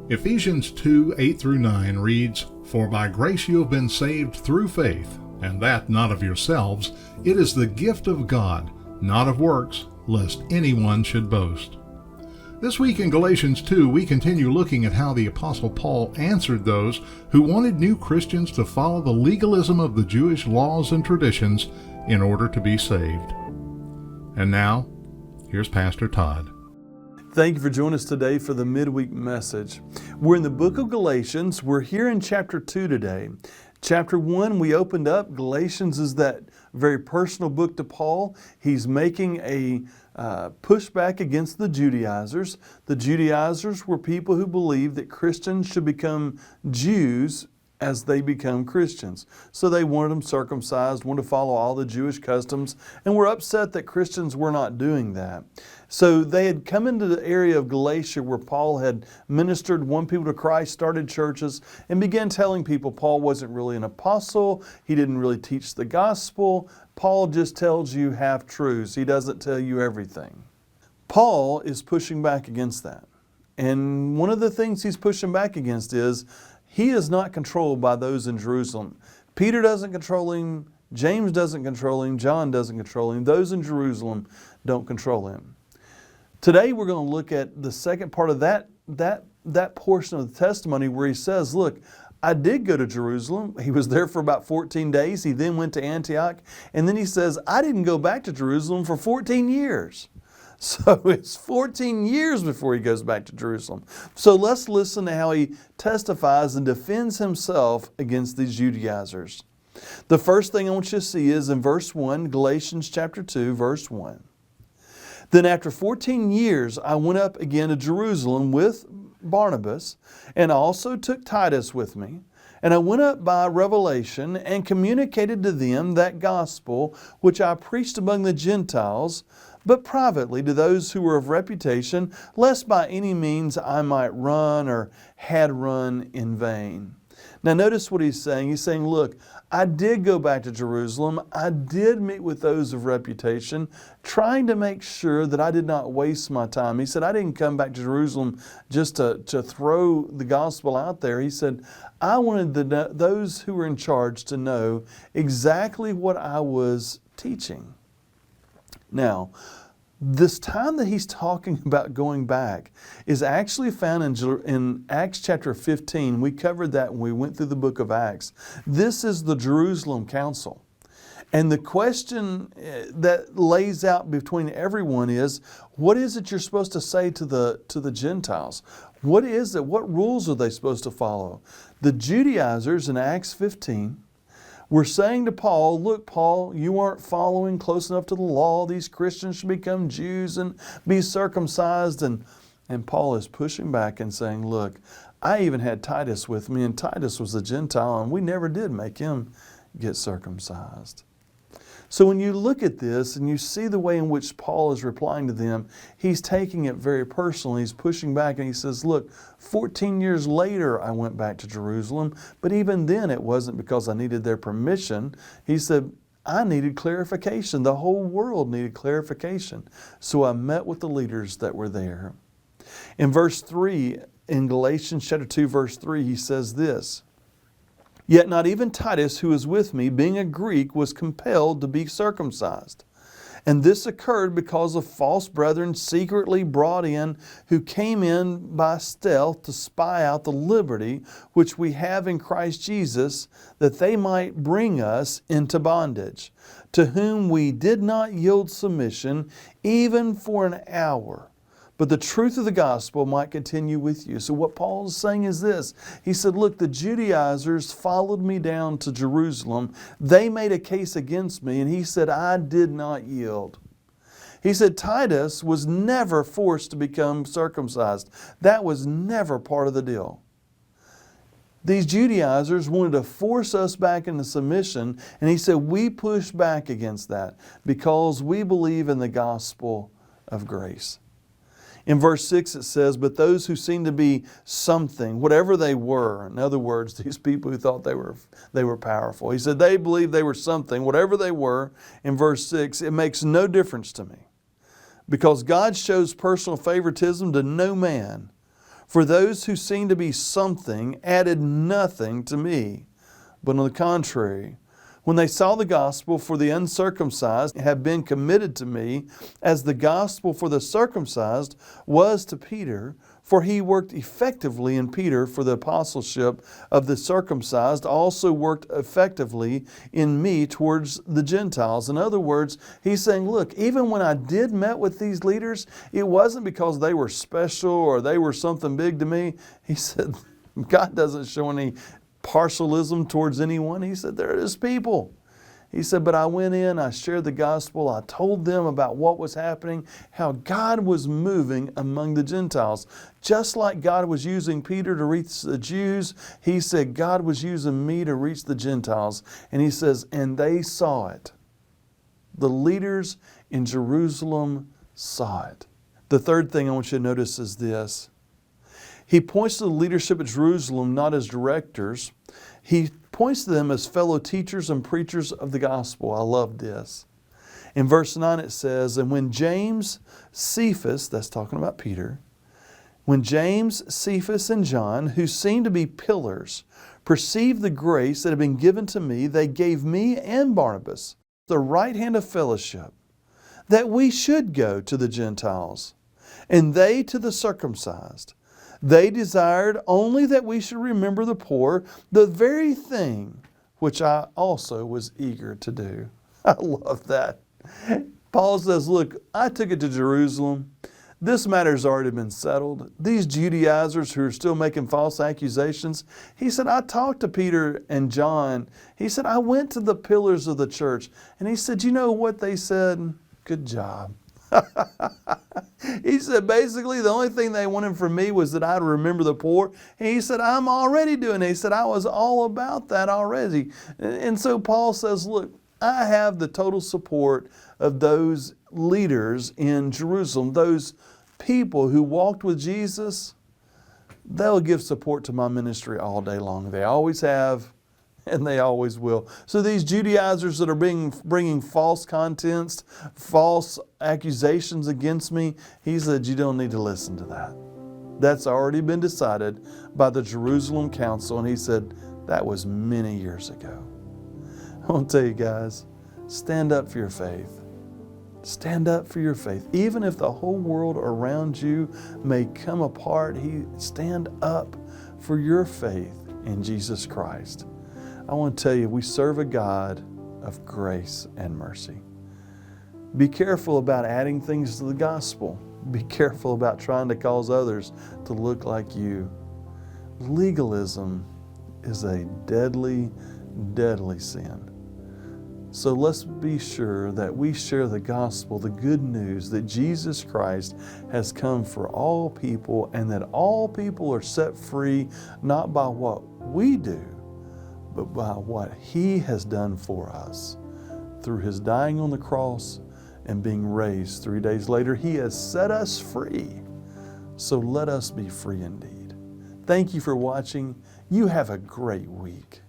Ephesians 2:8 through 9 reads, "For by grace you have been saved through faith, and that not of yourselves. It is the gift of God, not of works, lest anyone should boast." This week in Galatians 2, we continue looking at how the Apostle Paul answered those who wanted new Christians to follow the legalism of the Jewish laws and traditions in order to be saved. And now, here's Pastor Todd. Thank you for joining us today for the midweek message. We're in the book of Galatians. We're here in chapter 2 today. Chapter 1, we opened up. Galatians is that very personal book to Paul. He's making a pushback against the Judaizers. The Judaizers were people who believed that Christians should become Jews as they become Christians. So they wanted them circumcised, wanted to follow all the Jewish customs, and were upset that Christians were not doing that. So they had come into the area of Galatia where Paul had ministered, won people to Christ, started churches, and began telling people Paul wasn't really an apostle, he didn't really teach the gospel. Paul just tells you half-truths, he doesn't tell you everything. Paul is pushing back against that. And one of the things he's pushing back against is he is not controlled by those in Jerusalem. Peter doesn't control him, James doesn't control him, John doesn't control him. Those in Jerusalem don't control him. Today we're going to look at the second part of that portion of the testimony where he says, look, I did go to Jerusalem. He was there for about 14 days. He then went to Antioch. And then he says, I didn't go back to Jerusalem for 14 years. So it's 14 years before he goes back to Jerusalem. So let's listen to how he testifies and defends himself against these Judaizers. The first thing I want you to see is in verse 1, Galatians chapter 2, verse 1. Then after 14 years I went up again to Jerusalem with Barnabas, and I also took Titus with me. And I went up by revelation and communicated to them that gospel which I preached among the Gentiles, but privately to those who were of reputation, lest by any means I might run or had run in vain. Now notice what he's saying. He's saying, look, I did go back to Jerusalem. I did meet with those of reputation, trying to make sure that I did not waste my time. He said, I didn't come back to Jerusalem just to throw the gospel out there. He said, I wanted those who were in charge to know exactly what I was teaching. Now, this time that he's talking about going back is actually found in Acts chapter 15. We covered that when we went through the book of Acts. This is the Jerusalem Council. And the question that lays out between everyone is, what is it you're supposed to say to the Gentiles? What is it? What rules are they supposed to follow? The Judaizers in Acts 15 were saying to Paul, look, Paul, you aren't following close enough to the law. These Christians should become Jews and be circumcised. And Paul is pushing back and saying, look, I even had Titus with me, and Titus was a Gentile, and we never did make him get circumcised. So when you look at this and you see the way in which Paul is replying to them, he's taking it very personally. He's pushing back and he says, look, 14 years later I went back to Jerusalem, but even then it wasn't because I needed their permission. He said, I needed clarification. The whole world needed clarification. So I met with the leaders that were there. In verse 3, in Galatians chapter 2, verse 3, he says this, Yet not even Titus, who was with me, being a Greek, was compelled to be circumcised. And this occurred because of false brethren secretly brought in, who came in by stealth to spy out the liberty which we have in Christ Jesus, that they might bring us into bondage, to whom we did not yield submission even for an hour. But the truth of the gospel might continue with you. So what Paul is saying is this. He said, look, the Judaizers followed me down to Jerusalem. They made a case against me, and he said, I did not yield. He said, Titus was never forced to become circumcised. That was never part of the deal. These Judaizers wanted to force us back into submission, and he said, we push back against that because we believe in the gospel of grace. In verse 6 it says, but those who seemed to be something, whatever they were, in other words, these people who thought they were powerful. He said they believed they were something, whatever they were. In verse 6, it makes no difference to me, because God shows personal favoritism to no man. For those who seemed to be something added nothing to me, but on the contrary, when they saw the gospel for the uncircumcised have been committed to me, as the gospel for the circumcised was to Peter, for he worked effectively in Peter for the apostleship of the circumcised, also worked effectively in me towards the Gentiles. In other words, he's saying, look, even when I did met with these leaders, it wasn't because they were special or they were something big to me. He said, God doesn't show any partialism towards anyone. He said, they're His people. He said, but I went in, I shared the gospel, I told them about what was happening, how God was moving among the Gentiles. Just like God was using Peter to reach the Jews, he said, God was using me to reach the Gentiles. And he says, and they saw it. The leaders in Jerusalem saw it. The third thing I want you to notice is this. He points to the leadership at Jerusalem not as directors. He points to them as fellow teachers and preachers of the gospel. I love this. In verse 9 it says, and when James, Cephas, that's talking about Peter, when James, Cephas, and John, who seemed to be pillars, perceived the grace that had been given to me, they gave me and Barnabas the right hand of fellowship, that we should go to the Gentiles, and they to the circumcised. They desired only that we should remember the poor, the very thing which I also was eager to do. I love that. Paul says, look, I took it to Jerusalem. This matter's already been settled. These Judaizers who are still making false accusations, he said, I talked to Peter and John. He said, I went to the pillars of the church. And he said, you know what they said? Good job. He said, basically, the only thing they wanted from me was that I'd remember the poor. And he said, I'm already doing it. He said, I was all about that already. And so Paul says, look, I have the total support of those leaders in Jerusalem, those people who walked with Jesus. They'll give support to my ministry all day long. They always have, and they always will. So these Judaizers that are bringing false contents, false accusations against me, he said, you don't need to listen to that. That's already been decided by the Jerusalem Council. And he said, that was many years ago. I want to tell you guys, stand up for your faith. Stand up for your faith. Even if the whole world around you may come apart, stand up for your faith in Jesus Christ. I want to tell you, we serve a God of grace and mercy. Be careful about adding things to the gospel. Be careful about trying to cause others to look like you. Legalism is a deadly, deadly sin. So let's be sure that we share the gospel, the good news that Jesus Christ has come for all people and that all people are set free not by what we do, but by what He has done for us. Through His dying on the cross and being raised 3 days later, He has set us free. So let us be free indeed. Thank you for watching. You have a great week.